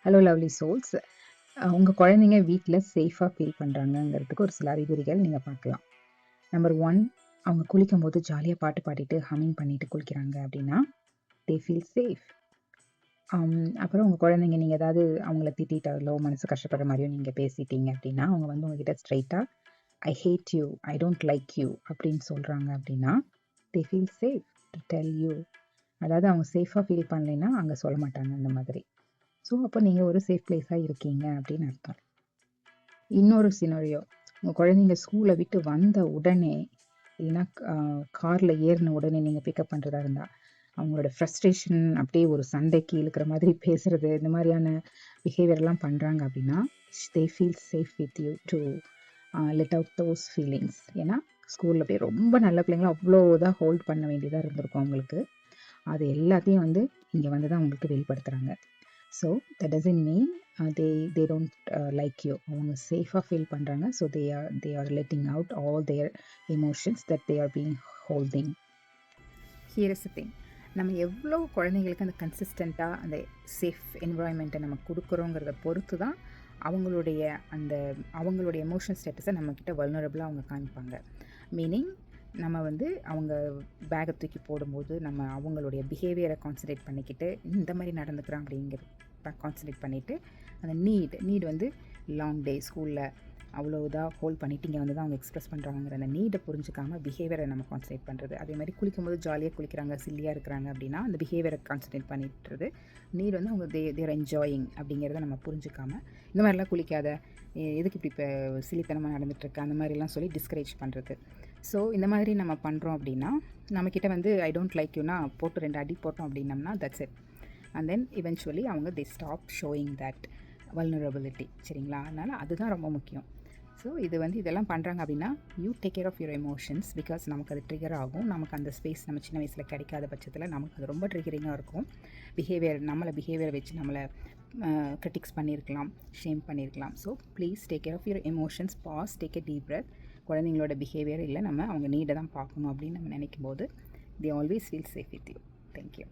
Hello lovely souls. உங்கள் குழந்தைங்க வீட்டில் சேஃபாக ஃபீல் பண்ணுறாங்கங்கிறதுக்கு ஒரு சில அறிகுறிகள் நீங்கள் பார்க்கலாம். நம்பர் 1, அவங்க குளிக்கும்போது ஜாலியாக பாட்டு பாடிட்டு ஹம்மிங் பண்ணிட்டு குளிக்கிறாங்க அப்படின்னா தே ஃபீல் சேஃப். அப்புறம் உங்கள் குழந்தைங்க நீங்கள் ஏதாவது அவங்கள திட்டாலோ மனசு கஷ்டப்படுற மாதிரியோ நீங்கள் பேசிட்டீங்க அப்படின்னா அவங்க வந்து உங்ககிட்ட ஸ்ட்ரைட்டாக I hate you, I don't like you அப்படின்னு சொல்கிறாங்க அப்படின்னா they feel safe to tell you. அதாவது அவங்க சேஃபாக ஃபீல் பண்ணலைன்னா அங்கே சொல்ல மாட்டாங்க அந்த மாதிரி. ஸோ அப்போ நீங்கள் ஒரு சேஃப் பிளேஸாக இருக்கீங்க அப்படின்னு அர்த்தம். இன்னொரு சினரியோ, உங்கள் குழந்தைங்க ஸ்கூலை விட்டு வந்த உடனே இல்லைன்னா காரில் ஏறின உடனே நீங்கள் பிக்கப் பண்ணுறதா இருந்தால் அவங்களோட ஃப்ரஸ்ட்ரேஷன் அப்படியே ஒரு சண்டைக்கு இழுக்கிற மாதிரி பேசுகிறது, இந்த மாதிரியான பிஹேவியர்லாம் பண்ணுறாங்க அப்படின்னா they feel safe with you to let out those feelings. ஏன்னா ஸ்கூலில் போய் ரொம்ப நல்ல பிள்ளைங்களாம் அவ்வளோதான் ஹோல்ட் பண்ண வேண்டியதாக இருந்திருக்கும் அவங்களுக்கு. அது எல்லாத்தையும் வந்து இங்கே வந்து தான் அவங்களுக்கு வெளிப்படுத்துகிறாங்க. So that doesn't mean they don't like you. அவங்க சேஃபாக ஃபீல் பண்ணுறாங்க. So they are letting out all their emotions that they are being holding. Here is the thing. நம்ம எவ்வளோ குழந்தைங்களுக்கு அந்த கன்சிஸ்டண்ட்டாக அந்த சேஃப் என்வாயன்மெண்ட்டை நம்ம கொடுக்குறோங்கிறத பொறுத்து தான் அவங்களுடைய எமோஷனல் ஸ்டேட்டஸை நம்மக்கிட்ட வல்னரபிளாக அவங்க காமிப்பாங்க. மீனிங் நம்ம வந்து அவங்க பேக்கை தூக்கி போடும்போது நம்ம அவங்களுடைய பிஹேவியரை கான்சன்ட்ரேட் பண்ணிக்கிட்டு இந்த மாதிரி நடந்துக்கிறோம் அப்படிங்கிற கான்சன்ட்ரேட் பண்ணிவிட்டு அந்த நீட் வந்து லாங் டே ஸ்கூலில் அவ்வளோ இதாக ஹோல்ட் பண்ணிவிட்டு இங்கே வந்து தான் அவங்க எக்ஸ்ப்ரெஸ் பண்ணுறாங்கிற அந்த நீடை புரிஞ்சுக்காமல் பிஹேவியரை நம்ம கான்சன்ட்ரேட் பண்ணுறது. அதே மாதிரி குளிக்கும்போது ஜாலியாக குளிக்கிறாங்க, சில்லியாக இருக்கிறாங்க அப்படின்னா அந்த பிஹேவியரை கான்சன்ட்ரேட் பண்ணிட்டுறது. நீட் வந்து அவங்க தேர் என்ஜாயிங் அப்படிங்கிறத நம்ம புரிஞ்சுக்காமல் இந்த மாதிரிலாம் குளிக்காத, எதுக்கு இப்படி இப்போ சிலித்தனமாக நடந்துகிட்ருக்கு அந்த மாதிரிலாம் சொல்லி டிஸ்கரேஜ் பண்ணுறது. ஸோ இந்த மாதிரி நம்ம பண்ணுறோம் அப்படின்னா நம்மக்கிட்ட வந்து ஐ டோன்ட் லைக் யூனா போட்டு 2 அடி போட்டோம் அப்படின்னம்னா that's it. And then eventually அவங்க they stop showing that vulnerability. சரிங்களா? அதனால் அதுதான் ரொம்ப முக்கியம். ஸோ இதெல்லாம் பண்ணுறாங்க அப்படின்னா you take care of your emotions. Because நமக்கு அது ட்ரிகர் ஆகும். நமக்கு அந்த ஸ்பேஸ் நம்ம சின்ன வயசில் கிடைக்காத பட்சத்தில் நமக்கு அது ரொம்ப ட்ரிகரிங்காக இருக்கும். பிஹேவியரை வச்சு நம்மளை கிரிட்டிக்ஸ் பண்ணியிருக்கலாம், ஷேம் பண்ணியிருக்கலாம். So please take care of your emotions. Pause, take a deep breath. குழந்தைங்களோட பிஹேவியர் இல்லை, நம்ம அவங்க நீடை தான் பார்க்கணும் அப்படின்னு நம்ம நினைக்கும் போது they always feel safe with you. Thank you.